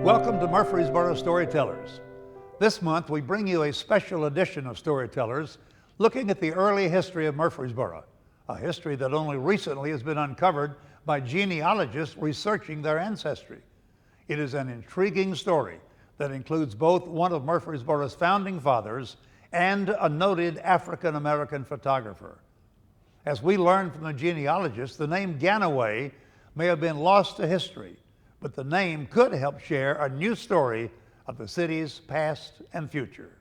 Welcome to Murfreesboro Storytellers. This month we bring you a special edition of Storytellers looking at the early history of Murfreesboro, a history that only recently has been uncovered by genealogists researching their ancestry. It is an intriguing story that includes both one of Murfreesboro's founding fathers and a noted African-American photographer. As we learn from the genealogists, the name Ganaway may have been lost to history, but the name could help share a new story of the city's past and future.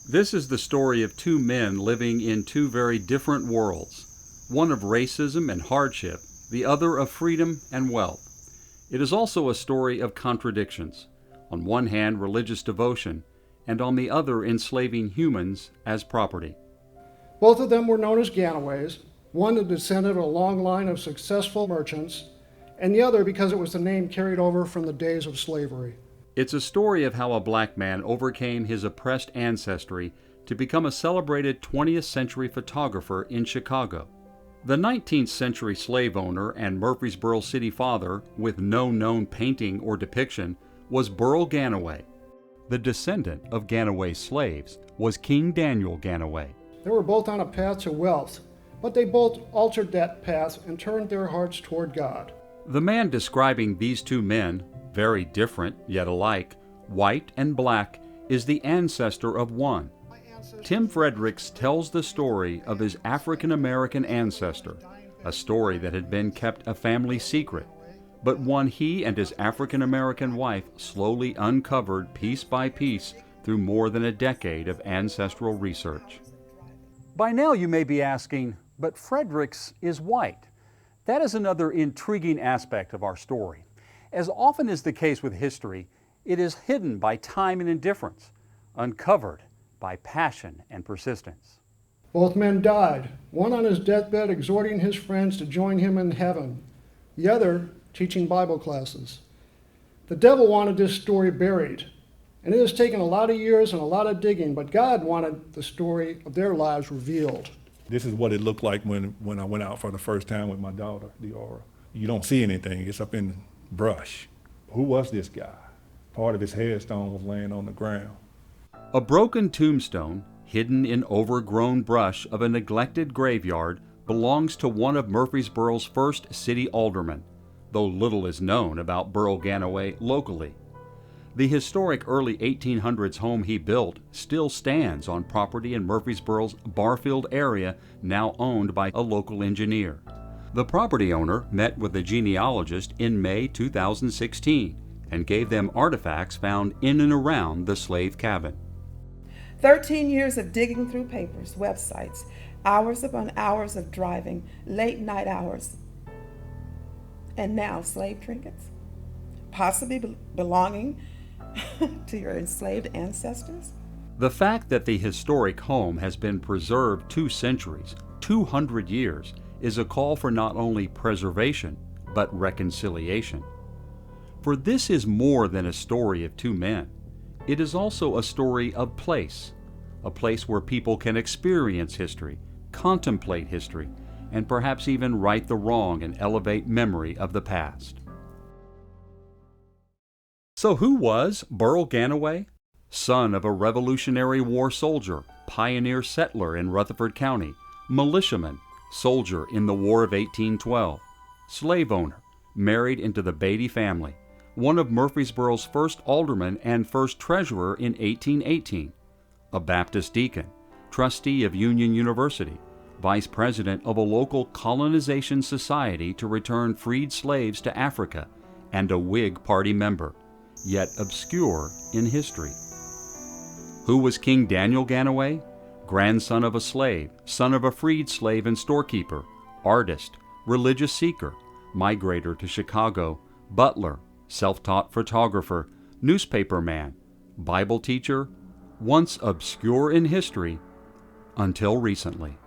This is the story of two men living in two very different worlds, one of racism and hardship, the other of freedom and wealth. It is also a story of contradictions. On one hand, religious devotion, and on the other, enslaving humans as property. Both of them were known as Ganaways, one the descendant of a long line of successful merchants, and the other because it was the name carried over from the days of slavery. It's a story of how a black man overcame his oppressed ancestry to become a celebrated 20th century photographer in Chicago. The 19th century slave owner and Murfreesboro city father, with no known painting or depiction, was Burrell Gannaway. The descendant of Ganaway's slaves was King Daniel Ganaway. They were both on a path to wealth, but they both altered that path and turned their hearts toward God. The man describing these two men, very different yet alike, white and black, is the ancestor of one. Tim Fredericks tells the story of his African-American ancestor, a story that had been kept a family secret, but one he and his African-American wife slowly uncovered piece by piece through more than a decade of ancestral research. By now you may be asking, but Fredericks is white. That is another intriguing aspect of our story. As often is the case with history, it is hidden by time and indifference, uncovered by passion and persistence. Both men died, one on his deathbed exhorting his friends to join him in heaven, the other teaching Bible classes. The devil wanted this story buried, and it has taken a lot of years and a lot of digging, but God wanted the story of their lives revealed. This is what it looked like when I went out for the first time with my daughter, Diora. You don't see anything, it's up in brush. Who was this guy? Part of his headstone was laying on the ground. A broken tombstone, hidden in overgrown brush of a neglected graveyard, belongs to one of Murfreesboro's first city aldermen, though little is known about Burrell Gannaway locally. The historic early 1800s home he built still stands on property in Murfreesboro's Barfield area, now owned by a local engineer. The property owner met with a genealogist in May 2016 and gave them artifacts found in and around the slave cabin. 13 years of digging through papers, websites, hours upon hours of driving, late night hours, and now slave trinkets, possibly belonging to your enslaved ancestors? The fact that the historic home has been preserved 2 centuries, 200 years, is a call for not only preservation, but reconciliation. For this is more than a story of two men. It is also a story of place, a place where people can experience history, contemplate history, and perhaps even right the wrong and elevate memory of the past. So who was Burrell Gannaway? Son of a Revolutionary War soldier, pioneer settler in Rutherford County, militiaman, soldier in the War of 1812, slave owner, married into the Beatty family, one of Murfreesboro's first aldermen and first treasurer in 1818, a Baptist deacon, trustee of Union University, vice president of a local colonization society to return freed slaves to Africa, and a Whig Party member, yet obscure in history. Who was King Daniel Ganaway? Grandson of a slave, son of a freed slave and storekeeper, artist, religious seeker, migrator to Chicago, butler, self-taught photographer, newspaper man, Bible teacher, once obscure in history, until recently.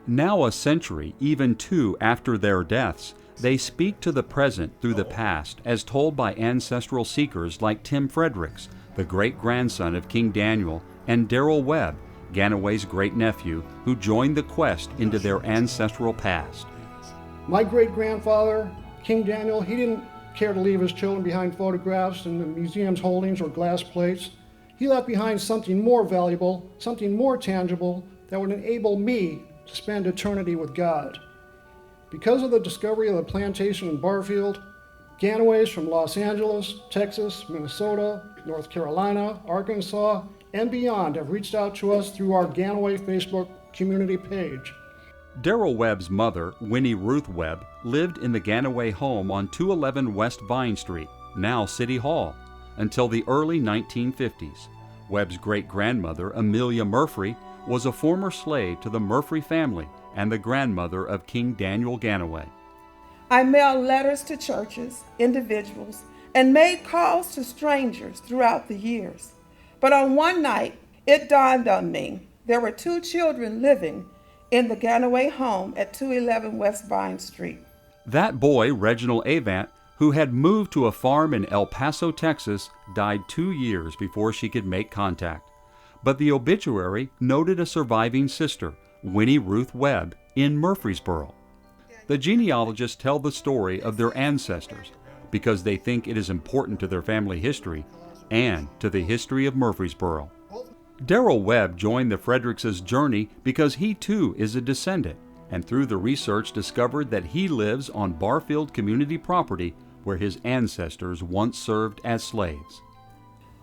Now a century, even two after their deaths, they speak to the present through the past as told by ancestral seekers like Tim Fredericks, the great-grandson of King Daniel, and Darrell Webb, Ganaway's great-nephew, who joined the quest into their ancestral past. My great-grandfather King Daniel, he didn't care to leave his children behind photographs in the museum's holdings or glass plates. He left behind something more valuable, something more tangible that would enable me to spend eternity with God. Because of the discovery of the plantation in Barfield, Ganaways from Los Angeles, Texas, Minnesota, North Carolina, Arkansas, and beyond have reached out to us through our Ganaway Facebook community page. Darrell Webb's mother, Winnie Ruth Webb, lived in the Ganaway home on 211 West Vine Street, now City Hall, until the early 1950s. Webb's great-grandmother, Amelia Murphy, was a former slave to the Murphy family and the grandmother of King Daniel Ganaway. I mailed letters to churches, individuals, and made calls to strangers throughout the years. But on one night, it dawned on me there were 2 children living in the Ganaway home at 211 West Vine Street. That boy, Reginald Avant, who had moved to a farm in El Paso, Texas, died 2 years before she could make contact. But the obituary noted a surviving sister, Winnie Ruth Webb, in Murfreesboro. The genealogists tell the story of their ancestors because they think it is important to their family history and to the history of Murfreesboro. Darrell Webb joined the Fredericks' journey because he too is a descendant, and through the research discovered that he lives on Barfield community property where his ancestors once served as slaves.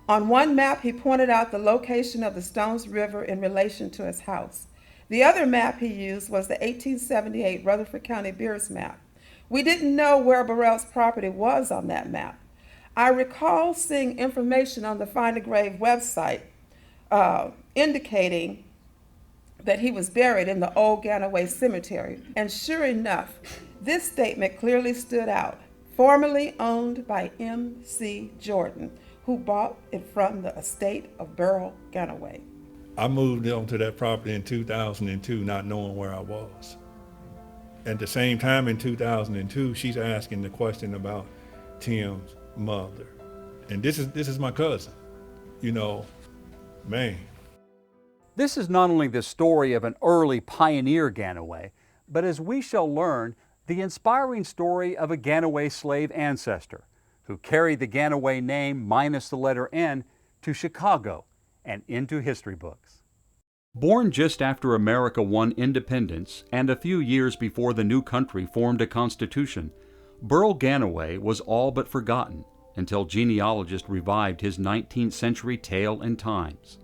On one map, he pointed out the location of the Stones River in relation to his house. The other map he used was the 1878 Rutherford County Beers map. We didn't know where Burrell's property was on that map. I recall seeing information on the Find a Grave website indicating that he was buried in the old Gannaway Cemetery. And sure enough, this statement clearly stood out. Formerly owned by M.C. Jordan, who bought it from the estate of Burrell Gannaway. I moved onto that property in 2002, not knowing where I was. At the same time in 2002, she's asking the question about Tim's mother. And this is my cousin, man. This is not only the story of an early pioneer Ganaway, but as we shall learn, the inspiring story of a Ganaway slave ancestor who carried the Ganaway name minus the letter N to Chicago and into history books. Born just after America won independence and a few years before the new country formed a constitution, Burrell Gannaway was all but forgotten until genealogists revived his 19th century tale and times.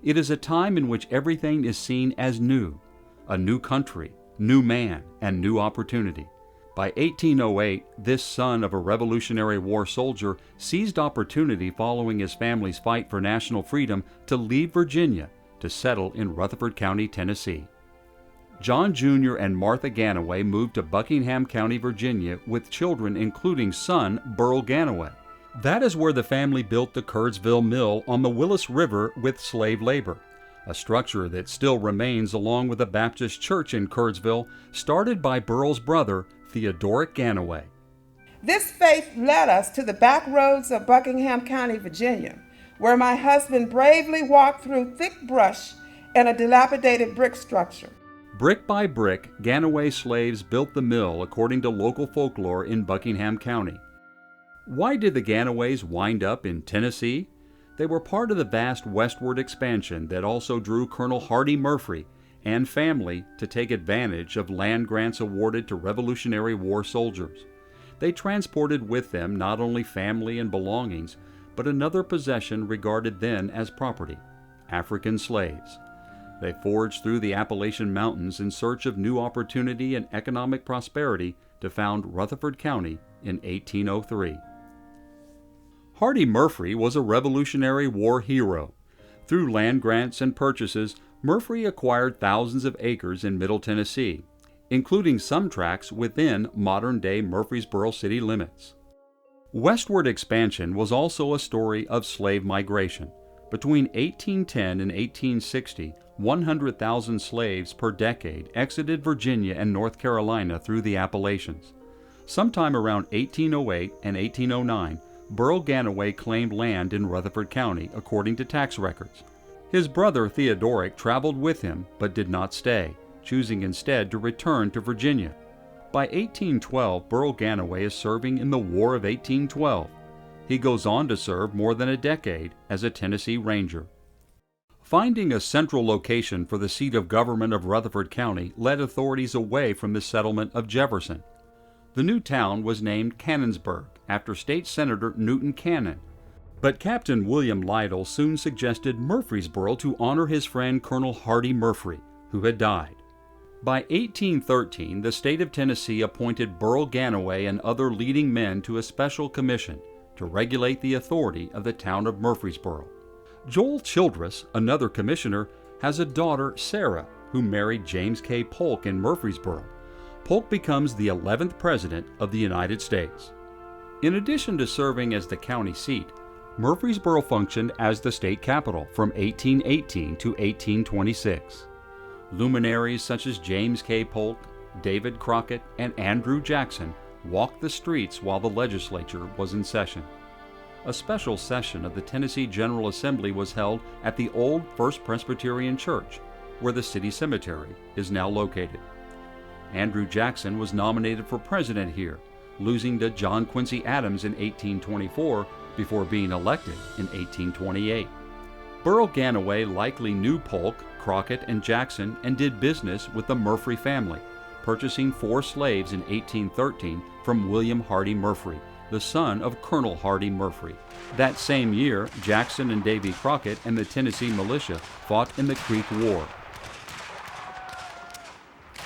It is a time in which everything is seen as new, a new country, new man, and new opportunity. By 1808, this son of a Revolutionary War soldier seized opportunity following his family's fight for national freedom to leave Virginia to settle in Rutherford County, Tennessee. John Jr. and Martha Gannaway moved to Buckingham County, Virginia with children including son Burrell Gannaway. That is where the family built the Curdsville Mill on the Willis River with slave labor, a structure that still remains along with a Baptist church in Curdsville started by Burrell's brother, Theodoric Gannaway. This faith led us to the back roads of Buckingham County, Virginia, where my husband bravely walked through thick brush and a dilapidated brick structure. Brick by brick, Gannaway slaves built the mill according to local folklore in Buckingham County. Why did the Gannaways wind up in Tennessee? They were part of the vast westward expansion that also drew Colonel Hardy Murphy and family to take advantage of land grants awarded to Revolutionary War soldiers. They transported with them not only family and belongings, but another possession regarded then as property, African slaves. They forged through the Appalachian Mountains in search of new opportunity and economic prosperity to found Rutherford County in 1803. Hardy Murphy was a Revolutionary War hero. Through land grants and purchases, Murphy acquired thousands of acres in Middle Tennessee, including some tracts within modern-day Murfreesboro city limits. Westward expansion was also a story of slave migration. Between 1810 and 1860, 100,000 slaves per decade exited Virginia and North Carolina through the Appalachians. Sometime around 1808 and 1809, Burrell Gannaway claimed land in Rutherford County, according to tax records. His brother Theodoric traveled with him but did not stay, choosing instead to return to Virginia. By 1812, Burrell Gannaway is serving in the War of 1812. He goes on to serve more than a decade as a Tennessee Ranger. Finding a central location for the seat of government of Rutherford County led authorities away from the settlement of Jefferson. The new town was named Cannonsburg after State Senator Newton Cannon, but Captain William Lytle soon suggested Murfreesboro to honor his friend Colonel Hardy Murfree, who had died. By 1813, the state of Tennessee appointed Burrell Gannaway and other leading men to a special commission to regulate the authority of the town of Murfreesboro. Joel Childress, another commissioner, has a daughter, Sarah, who married James K. Polk in Murfreesboro. Polk becomes the 11th President of the United States. In addition to serving as the county seat, Murfreesboro functioned as the state capital from 1818 to 1826. Luminaries such as James K. Polk, David Crockett, and Andrew Jackson walked the streets while the legislature was in session. A special session of the Tennessee General Assembly was held at the old First Presbyterian Church, where the city cemetery is now located. Andrew Jackson was nominated for president here, losing to John Quincy Adams in 1824 before being elected in 1828. Burrell Gannaway likely knew Polk, Crockett, and Jackson and did business with the Murfree family, purchasing 4 slaves in 1813 from William Hardy Murfree, the son of Colonel Hardy Murfree. That same year, Jackson and Davy Crockett and the Tennessee militia fought in the Creek War.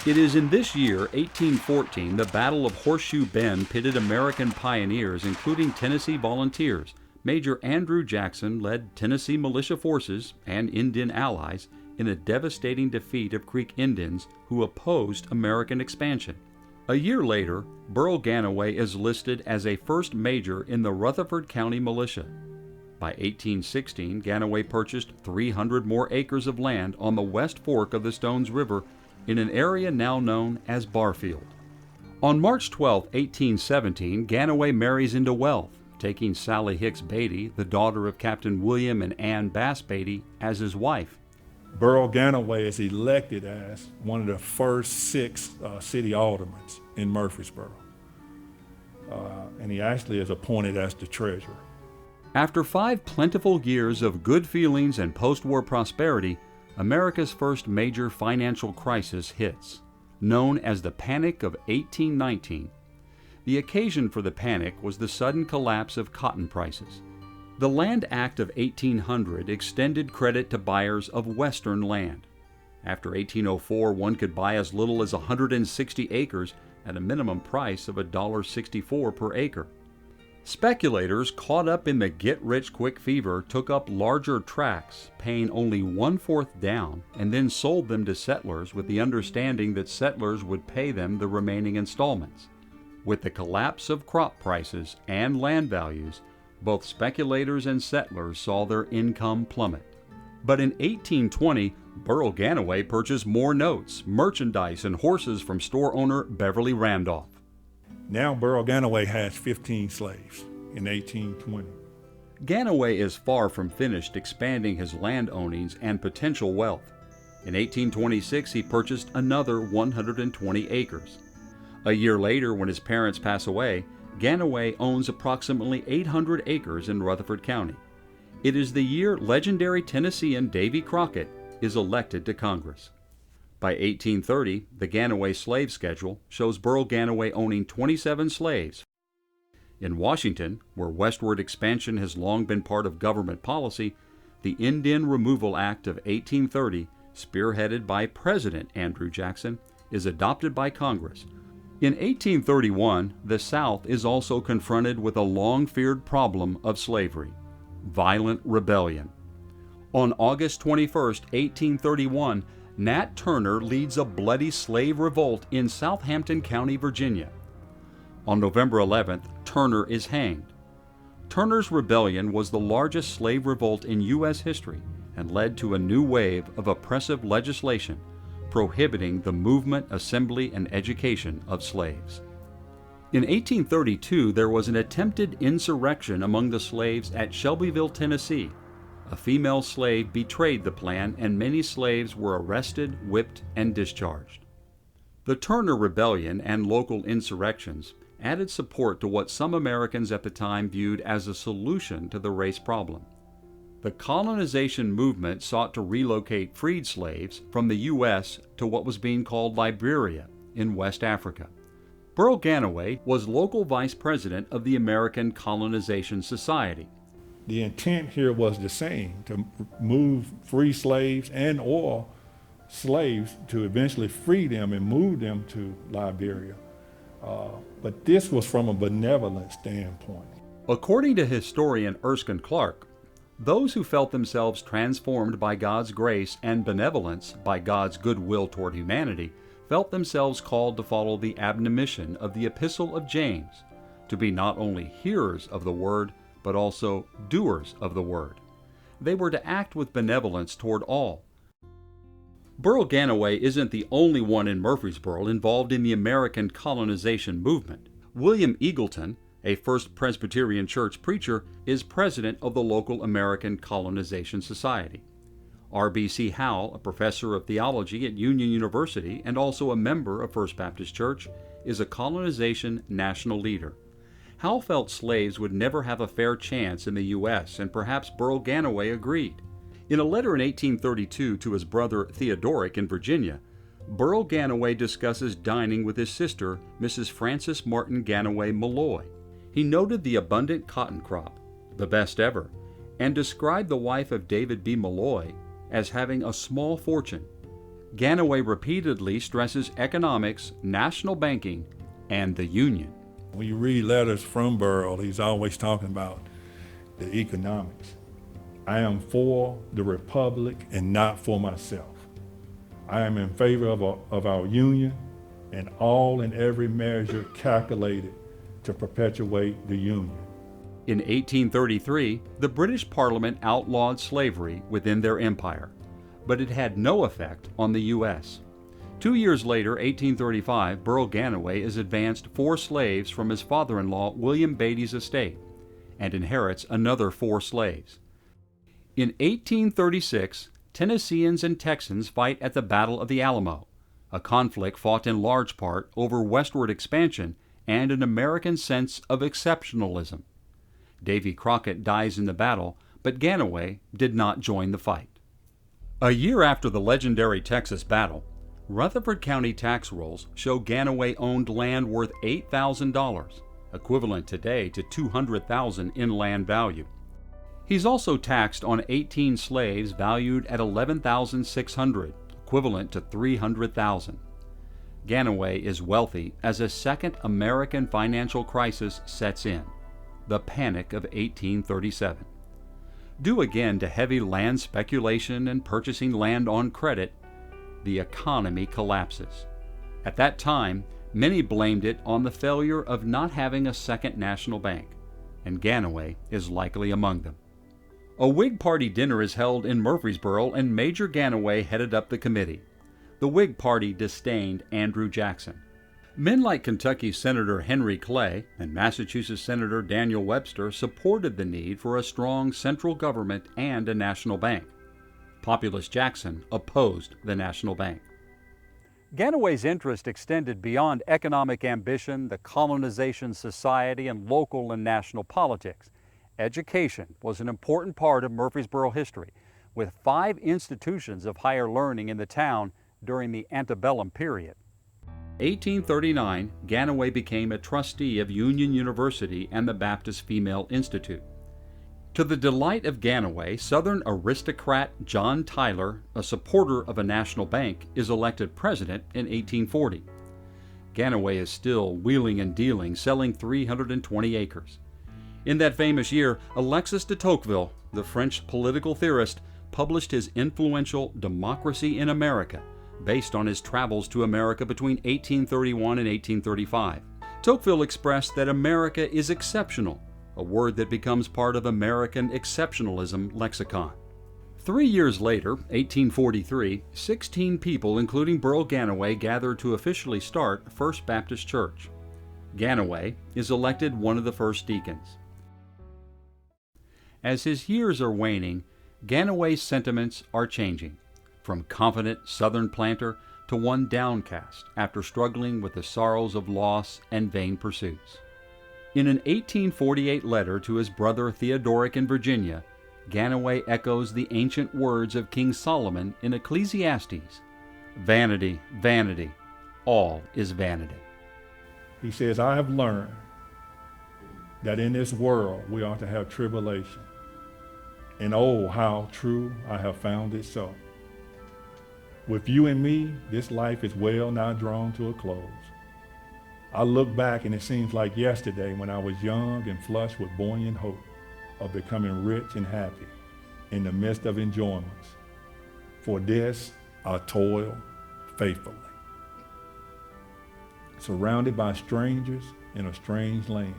It is in this year, 1814, the Battle of Horseshoe Bend pitted American pioneers, including Tennessee volunteers. Major Andrew Jackson led Tennessee militia forces and Indian allies in a devastating defeat of Creek Indians who opposed American expansion. A year later, Burrell Gannaway is listed as a first major in the Rutherford County militia. By 1816, Gannaway purchased 300 more acres of land on the West Fork of the Stones River in an area now known as Barfield. On March 12, 1817, Gannaway marries into wealth, taking Sally Hicks Beatty, the daughter of Captain William and Ann Bass Beatty, as his wife. Burrell Gannaway is elected as one of the first 6 city aldermen in Murfreesboro. And he actually is appointed as the treasurer. After 5 plentiful years of good feelings and post-war prosperity, America's first major financial crisis hits, known as the Panic of 1819. The occasion for the panic was the sudden collapse of cotton prices. The Land Act of 1800 extended credit to buyers of Western land. After 1804, one could buy as little as 160 acres at a minimum price of $1.64 per acre. Speculators caught up in the get-rich-quick fever took up larger tracts, paying only 1/4 down, and then sold them to settlers with the understanding that settlers would pay them the remaining installments. With the collapse of crop prices and land values, both speculators and settlers saw their income plummet. But in 1820, Burrell Gannaway purchased more notes, merchandise, and horses from store owner Beverly Randolph. Now Burrell Gannaway has 15 slaves in 1820. Gannaway is far from finished expanding his land ownings and potential wealth. In 1826, he purchased another 120 acres. A year later, when his parents pass away, Gannaway owns approximately 800 acres in Rutherford County. It is the year legendary Tennessean Davy Crockett is elected to Congress. By 1830, the Gannaway slave schedule shows Burrell Gannaway owning 27 slaves. In Washington, where westward expansion has long been part of government policy, the Indian Removal Act of 1830, spearheaded by President Andrew Jackson, is adopted by Congress. In 1831, the South is also confronted with a long-feared problem of slavery: violent rebellion. On August 21, 1831, Nat Turner leads a bloody slave revolt in Southampton County, Virginia. On November 11th, Turner is hanged. Turner's rebellion was the largest slave revolt in U.S. history and led to a new wave of oppressive legislation prohibiting the movement, assembly, and education of slaves. In 1832, there was an attempted insurrection among the slaves at Shelbyville, Tennessee. A female slave betrayed the plan, and many slaves were arrested, whipped, and discharged. The Turner Rebellion and local insurrections added support to what some Americans at the time viewed as a solution to the race problem. The colonization movement sought to relocate freed slaves from the U.S. to what was being called Liberia in West Africa. Burrell Gannaway was local vice president of the American Colonization Society. The intent here was the same, to move free slaves and or slaves to eventually free them and move them to Liberia. But this was from a benevolent standpoint. According to historian Erskine Clark, those who felt themselves transformed by God's grace and benevolence by God's goodwill toward humanity felt themselves called to follow the admonition of the Epistle of James, to be not only hearers of the word, but also doers of the word. They were to act with benevolence toward all. Burrell Gannaway isn't the only one in Murfreesboro involved in the American colonization movement. William Eagleton, a First Presbyterian Church preacher, is president of the local American Colonization Society. R.B.C. Howell, a professor of theology at Union University and also a member of First Baptist Church, is a colonization national leader. Howell felt slaves would never have a fair chance in the U.S., and perhaps Burrell Gannaway agreed. In a letter in 1832 to his brother Theodoric in Virginia, Burrell Gannaway discusses dining with his sister, Mrs. Frances Martin Gannaway Malloy. He noted the abundant cotton crop, the best ever, and described the wife of David B. Malloy as having a small fortune. Gannaway repeatedly stresses economics, national banking, and the Union. When you read letters from Burrell, he's always talking about the economics. I am for the republic and not for myself. I am in favor of our union and all and every measure calculated to perpetuate the union. In 1833, the British Parliament outlawed slavery within their empire, but it had no effect on the U.S. 2 years later, 1835, Burrell Gannaway is advanced 4 slaves from his father-in-law William Beatty's estate and inherits another 4 slaves. In 1836, Tennesseans and Texans fight at the Battle of the Alamo, a conflict fought in large part over westward expansion and an American sense of exceptionalism. Davy Crockett dies in the battle, but Gannaway did not join the fight. A year after the legendary Texas battle, Rutherford County tax rolls show Gannaway owned land worth $8,000, equivalent today to $200,000 in land value. He's also taxed on 18 slaves valued at $11,600, equivalent to $300,000. Gannaway is wealthy as a second American financial crisis sets in, the Panic of 1837. Due again to heavy land speculation and purchasing land on credit, the economy collapses. At that time, many blamed it on the failure of not having a second national bank, and Gannaway is likely among them. A Whig Party dinner is held in Murfreesboro, and Major Gannaway headed up the committee. The Whig Party disdained Andrew Jackson. Men like Kentucky Senator Henry Clay and Massachusetts Senator Daniel Webster supported the need for a strong central government and a national bank. Populist Jackson opposed the national bank. Gannaway's interest extended beyond economic ambition, the colonization society, and local and national politics. Education was an important part of Murfreesboro history, with 5 institutions of higher learning in the town during the antebellum period. 1839, Gannaway became a trustee of Union University and the Baptist Female Institute. To the delight of Gannaway, Southern aristocrat John Tyler, a supporter of a national bank, is elected president in 1840. Gannaway is still wheeling and dealing, selling 320 acres. In that famous year, Alexis de Tocqueville, the French political theorist, published his influential Democracy in America, based on his travels to America between 1831 and 1835. Tocqueville expressed that America is exceptional, a word that becomes part of American exceptionalism lexicon. 3 years later, 1843, 16 people, including Burrell Gannaway, gathered to officially start First Baptist Church. Gannaway is elected one of the first deacons. As his years are waning, Gannaway's sentiments are changing. From confident Southern planter to one downcast after struggling with the sorrows of loss and vain pursuits. In an 1848 letter to his brother Theodoric in Virginia, Ganaway echoes the ancient words of King Solomon in Ecclesiastes, "Vanity, vanity, all is vanity." He says, I have learned that in this world we ought to have tribulation. And oh, how true I have found it so. With you and me, this life is well nigh drawn to a close. I look back and it seems like yesterday when I was young and flushed with buoyant hope of becoming rich and happy in the midst of enjoyments. For this I toil faithfully, surrounded by strangers in a strange land.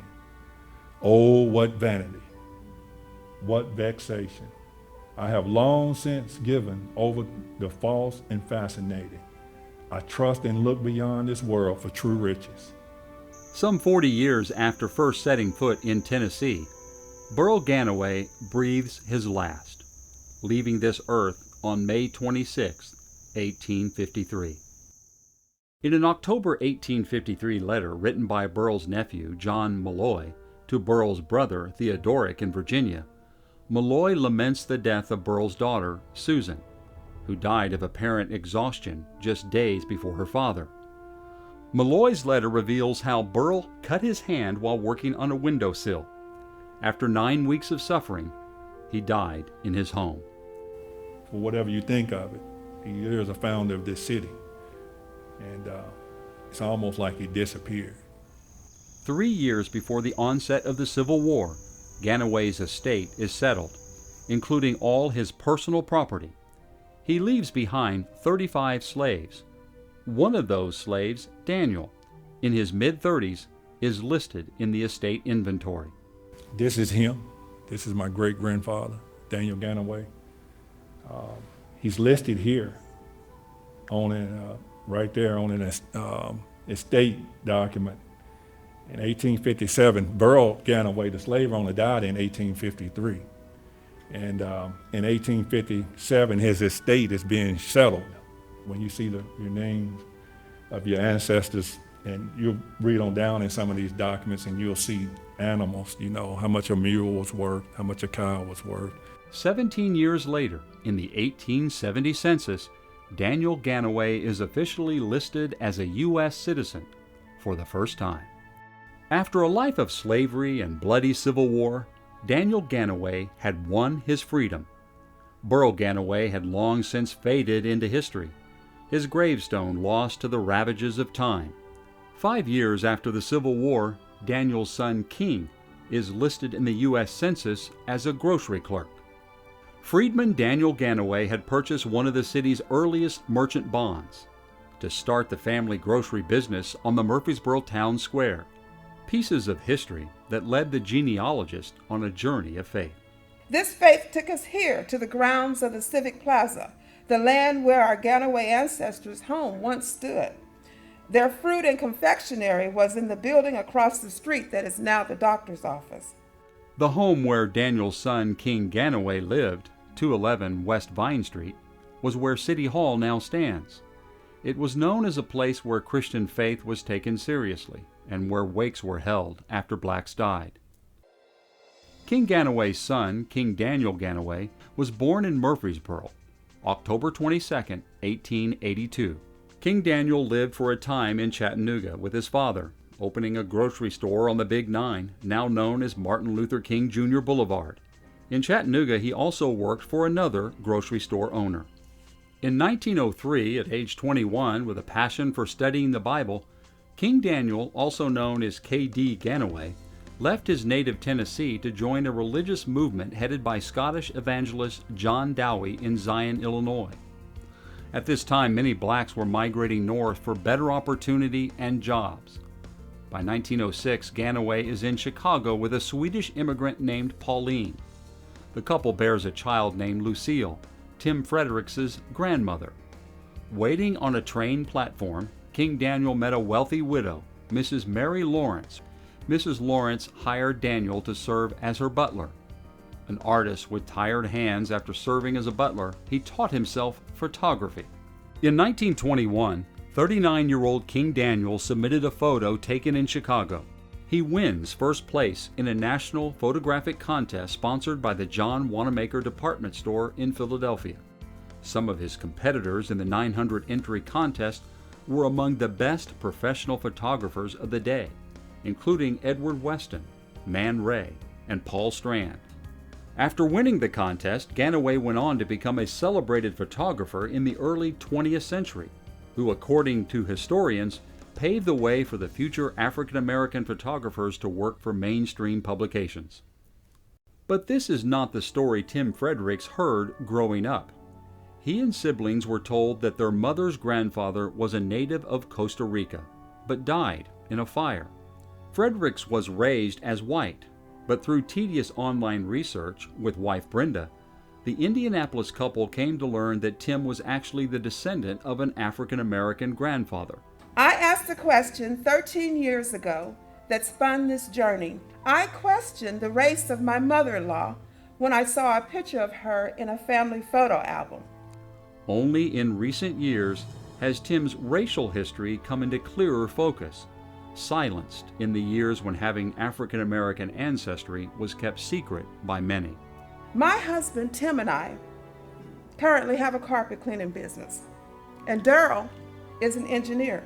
Oh, what vanity, what vexation. I have long since given over the false and fascinating. I trust and look beyond this world for true riches. Some 40 years after first setting foot in Tennessee, Burrell Gannaway breathes his last, leaving this earth on May 26, 1853. In an October 1853 letter written by Burrell's nephew, John Malloy, to Burrell's brother, Theodoric, in Virginia, Malloy laments the death of Burrell's daughter, Susan, who died of apparent exhaustion just days before her father. Malloy's letter reveals how Burrell cut his hand while working on a windowsill. After 9 weeks of suffering, he died in his home. For whatever you think of it, he is a founder of this city. And it's almost like he disappeared. 3 years before the onset of the Civil War, Gannaway's estate is settled, including all his personal property. He leaves behind 35 slaves. One of those slaves, Daniel, in his mid-30s, is listed in the estate inventory. This is him. This is my great-grandfather, Daniel Ganaway. He's listed here on right there on an estate document. In 1857, Burrell Gannaway, the slave owner, died in 1853. And in 1857, his estate is being settled. When you see your names of your ancestors, and you'll read on down in some of these documents and you'll see animals, you know, how much a mule was worth, how much a cow was worth. 17 years later, in the 1870 census, Daniel Ganaway is officially listed as a U.S. citizen for the first time. After a life of slavery and bloody civil war, Daniel Ganaway had won his freedom. Burrell Gannaway had long since faded into history, his gravestone lost to the ravages of time. 5 years after the Civil War, Daniel's son King is listed in the U.S. Census as a grocery clerk. Freedman Daniel Ganaway had purchased one of the city's earliest merchant bonds to start the family grocery business on the Murfreesboro town square, pieces of history that led the genealogist on a journey of faith. This faith took us here to the grounds of the Civic Plaza, the land where our Ganaway ancestors' home once stood. Their fruit and confectionery was in the building across the street that is now the doctor's office. The home where Daniel's son King Ganaway lived, 211 West Vine Street, was where City Hall now stands. It was known as a place where Christian faith was taken seriously and where wakes were held after blacks died. King Ganaway's son, King Daniel Ganaway, was born in Murfreesboro, October 22, 1882. King Daniel lived for a time in Chattanooga with his father, opening a grocery store on the Big Nine, now known as Martin Luther King Jr. Boulevard. In Chattanooga, he also worked for another grocery store owner. In 1903, at age 21, with a passion for studying the Bible, King Daniel, also known as K.D. Ganaway, left his native Tennessee to join a religious movement headed by Scottish evangelist John Dowie in Zion, Illinois. At this time, many blacks were migrating north for better opportunity and jobs. By 1906, Ganaway is in Chicago with a Swedish immigrant named Pauline. The couple bears a child named Lucille, Tim Fredericks' grandmother. Waiting on a train platform, King Daniel met a wealthy widow, Mrs. Mary Lawrence. Mrs. Lawrence hired Daniel to serve as her butler. An artist with tired hands after serving as a butler, he taught himself photography. In 1921, 39-year-old King Daniel submitted a photo taken in Chicago. He wins first place in a national photographic contest sponsored by the John Wanamaker Department Store in Philadelphia. Some of his competitors in the 900 entry contest were among the best professional photographers of the day, including Edward Weston, Man Ray, and Paul Strand. After winning the contest, Ganaway went on to become a celebrated photographer in the early 20th century, who, according to historians, paved the way for the future African American photographers to work for mainstream publications. But this is not the story Tim Fredericks heard growing up. He and siblings were told that their mother's grandfather was a native of Costa Rica, but died in a fire. Fredericks was raised as white, but through tedious online research with wife Brenda, the Indianapolis couple came to learn that Tim was actually the descendant of an African American grandfather. I asked a question 13 years ago that spun this journey. I questioned the race of my mother-in-law when I saw a picture of her in a family photo album. Only in recent years has Tim's racial history come into clearer focus, silenced in the years when having African American ancestry was kept secret by many. My husband, Tim, and I currently have a carpet cleaning business, and Daryl is an engineer.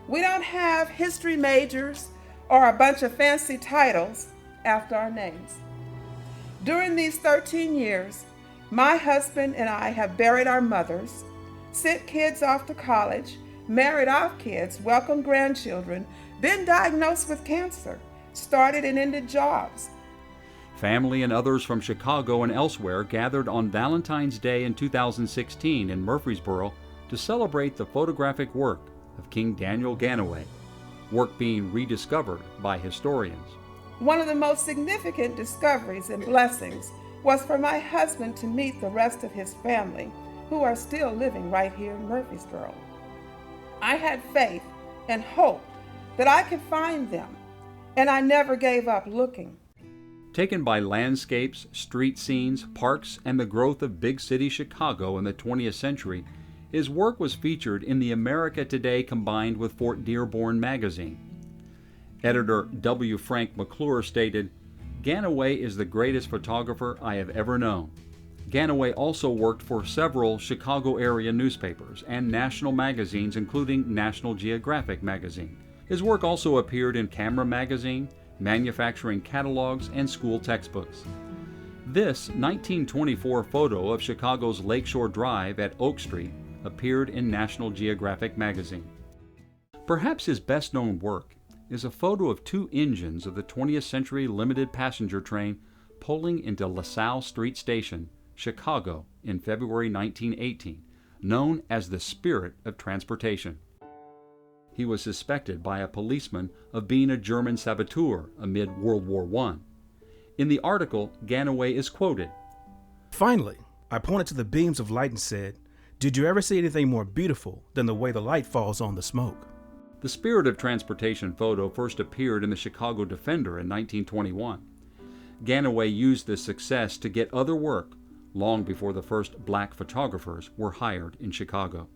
We don't have history majors or a bunch of fancy titles after our names. During these 13 years, my husband and I have buried our mothers, sent kids off to college, married off kids, welcomed grandchildren, been diagnosed with cancer, started and ended jobs. Family and others from Chicago and elsewhere gathered on Valentine's Day in 2016 in Murfreesboro to celebrate the photographic work of King Daniel Ganaway, work being rediscovered by historians. One of the most significant discoveries and blessings was for my husband to meet the rest of his family, who are still living right here in Murfreesboro. I had faith and hope that I could find them, and I never gave up looking. Taken by landscapes, street scenes, parks, and the growth of big city Chicago in the 20th century, his work was featured in the America Today combined with Fort Dearborn magazine. Editor W. Frank McClure stated, "Ganaway is the greatest photographer I have ever known." Ganaway also worked for several Chicago area newspapers and national magazines, including National Geographic magazine. His work also appeared in Camera magazine, manufacturing catalogs, and school textbooks. This 1924 photo of Chicago's Lakeshore Drive at Oak Street appeared in National Geographic magazine. Perhaps his best-known work is a photo of two engines of the 20th century limited passenger train pulling into LaSalle Street Station, Chicago, in February 1918, known as the Spirit of Transportation. He was suspected by a policeman of being a German saboteur amid World War I. In the article, Ganaway is quoted, "Finally, I pointed to the beams of light and said, 'Did you ever see anything more beautiful than the way the light falls on the smoke?'" The Spirit of Transportation photo first appeared in the Chicago Defender in 1921. Ganaway used this success to get other work long before the first black photographers were hired in Chicago.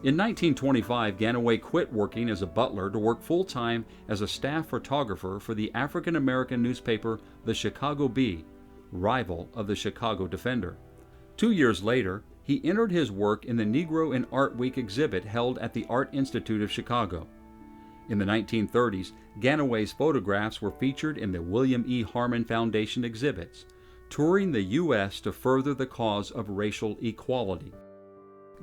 In 1925, Ganaway quit working as a butler to work full-time as a staff photographer for the African American newspaper The Chicago Bee, rival of the Chicago Defender. 2 years later, he entered his work in the Negro in Art Week exhibit held at the Art Institute of Chicago. In the 1930s, Ganaway's photographs were featured in the William E. Harmon Foundation exhibits, touring the U.S. to further the cause of racial equality.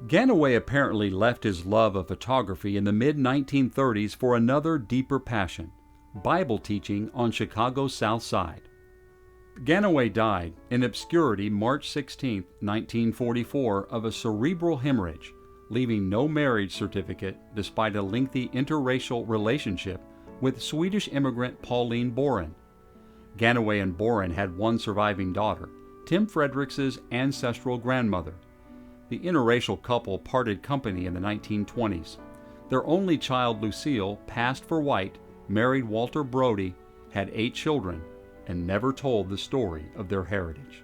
Ganaway apparently left his love of photography in the mid-1930s for another deeper passion, Bible teaching on Chicago's South Side. Ganaway died in obscurity March 16, 1944, of a cerebral hemorrhage, leaving no marriage certificate despite a lengthy interracial relationship with Swedish immigrant Pauline Boren. Ganaway and Boren had one surviving daughter, Tim Fredericks' ancestral grandmother. The interracial couple parted company in the 1920s. Their only child, Lucille, passed for white, married Walter Brody, had 8 children, and never told the story of their heritage.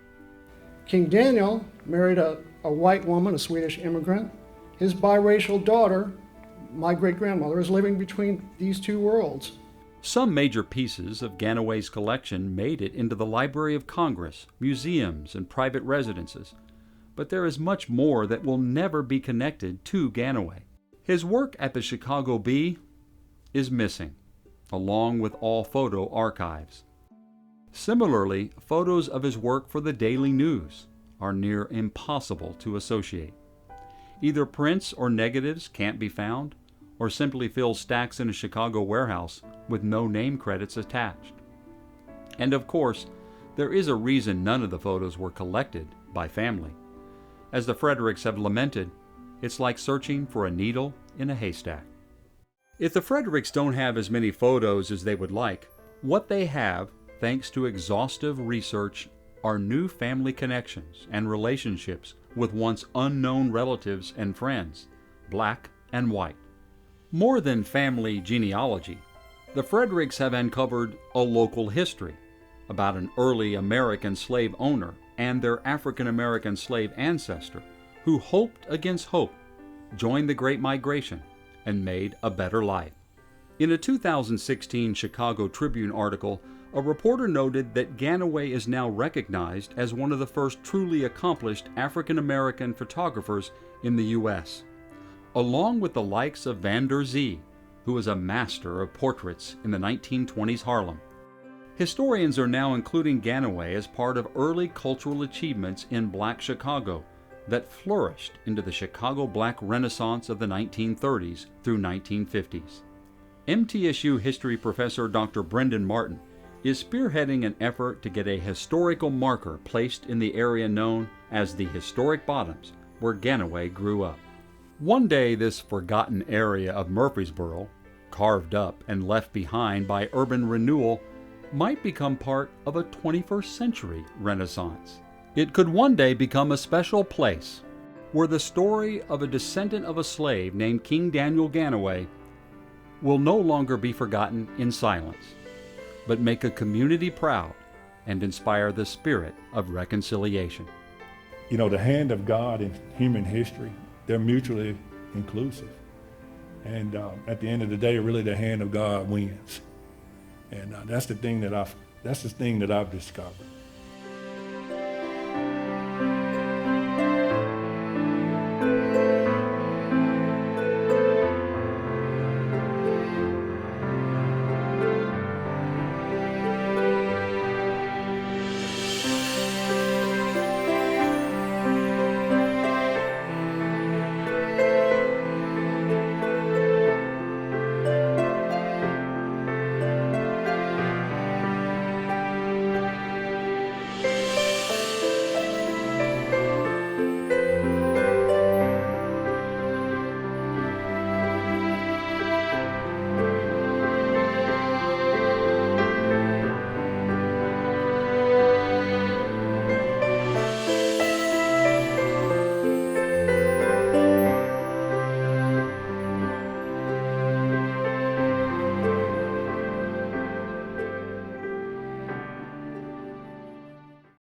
King Daniel married a white woman, a Swedish immigrant. His biracial daughter, my great-grandmother, is living between these two worlds. Some major pieces of Ganaway's collection made it into the Library of Congress, museums, and private residences, but there is much more that will never be connected to Ganaway. His work at the Chicago Bee is missing, along with all photo archives. Similarly, photos of his work for the Daily News are near impossible to associate. Either prints or negatives can't be found, or simply fill stacks in a Chicago warehouse with no name credits attached. And of course, there is a reason none of the photos were collected by family. As the Fredericks have lamented, it's like searching for a needle in a haystack. If the Fredericks don't have as many photos as they would like, what they have, thanks to exhaustive research, are new family connections and relationships with once unknown relatives and friends, black and white. More than family genealogy, the Fredericks have uncovered a local history about an early American slave owner and their African American slave ancestor who hoped against hope, joined the Great Migration, and made a better life. In a 2016 Chicago Tribune article, a reporter noted that Ganaway is now recognized as one of the first truly accomplished African American photographers in the U.S., along with the likes of Van der Zee, who was a master of portraits in the 1920s Harlem. Historians are now including Ganaway as part of early cultural achievements in Black Chicago that flourished into the Chicago Black Renaissance of the 1930s through 1950s. MTSU history professor Dr. Brendan Martin is spearheading an effort to get a historical marker placed in the area known as the Historic Bottoms, where Ganaway grew up. One day, this forgotten area of Murfreesboro, carved up and left behind by urban renewal, might become part of a 21st century renaissance. It could one day become a special place where the story of a descendant of a slave named King Daniel Ganaway will no longer be forgotten in silence, but make a community proud and inspire the spirit of reconciliation. You know, the hand of God in human history, they're mutually inclusive. And at the end of the day, really the hand of God wins. And that's the thing that I've discovered.